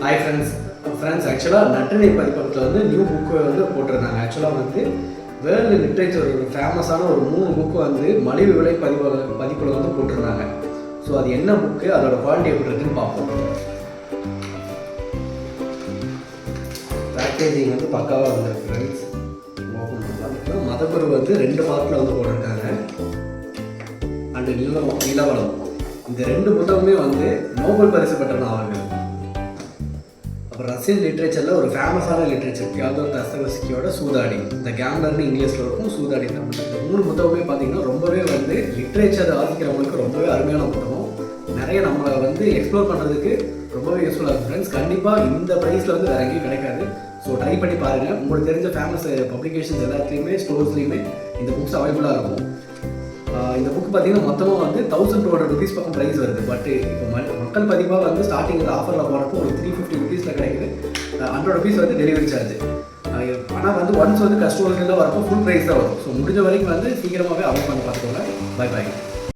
Hi friends ஆக்சுவலாக நற்றினை பதிப்பகத்தில் வந்து new book வந்து போட்டிருந்தாங்க. ஆக்சுவலாக வந்து வேர்ல்டு லிட்ரேச்சர் ஒரு ஃபேமஸான ஒரு 3 புக்கு வந்து மலிவு விலை பதிப்பில் வந்து போட்டிருந்தாங்க. ஸோ அது என்ன புக்கு, அதோட குவாலிட்டி எப்படி இருக்குன்னு பார்ப்போம். பேக்கேஜிங் வந்து பக்காவாக இருந்தது ஃப்ரெண்ட்ஸ். ஓப்பன் பண்ணலாம். மதகுரு வந்து 2 பார்ட்டில் வந்து போட்டிருக்காங்க. அண்டு நிலவலம் இந்த 2 புத்தகமே வந்து நோபல் பரிசு பெற்ற நாவல்கள். அப்புறம் ரஷ்யன் லிட்ரேச்சரில் ஒரு ஃபேமஸான லிட்ரேச்சர் தியோதர் தஸ்தவஸ்கியோட சூதாடி, இந்த கேம்லர்னு இங்கிலீஷில் இருக்கும், சூதாடி தமிழ். இந்த 3 புத்தகமே பார்த்தீங்கன்னா ரொம்பவே வந்து லிட்ரேச்சர் வாசிக்கிறவங்களுக்கு ரொம்பவே அருமையான புத்தகம். நிறைய நம்மளை வந்து எக்ஸ்ப்ளோர் பண்ணுறதுக்கு ரொம்பவே யூஸ்ஃபுல்லாக இருக்கும் ஃப்ரெண்ட்ஸ். கண்டிப்பாக இந்த ப்ரைஸில் வந்து வேறு எங்கேயும் கிடைக்காது. ஸோ ட்ரை பண்ணி பாருங்கள். உங்களுக்கு தெரிஞ்ச ஃபேமஸ் பப்ளிகேஷன்ஸ் எல்லாத்துலேயுமே ஸ்டோர்ஸ்லேயுமே இந்த புக்ஸ் அவைலபிளாக இருக்கும். இந்த புக் பார்த்தீங்கன்னா மொத்தமாக வந்து 1200 rupees பக்கம் ப்ரைஸ் வருது. பட் இப்போ மக்கள் பதிப்பாக வந்து ஸ்டார்டிங் ஆஃபரில் போகிறப்போ ஒரு 350 rupeesல கிடைக்குது. 100 rupees வந்து டெலிவரி சார்ஜ். ஆனால் வந்து ஒன்ஸ் வந்து கஸ்டமர்ஸ்லாம் வரப்போ ஃபுல் ப்ரைஸ் தான் வரும். ஸோ முடிஞ்ச வரைக்கும் வந்து சீக்கிரமாகவே அவைல் பண்ணி பார்த்துக்கோங்க. பை.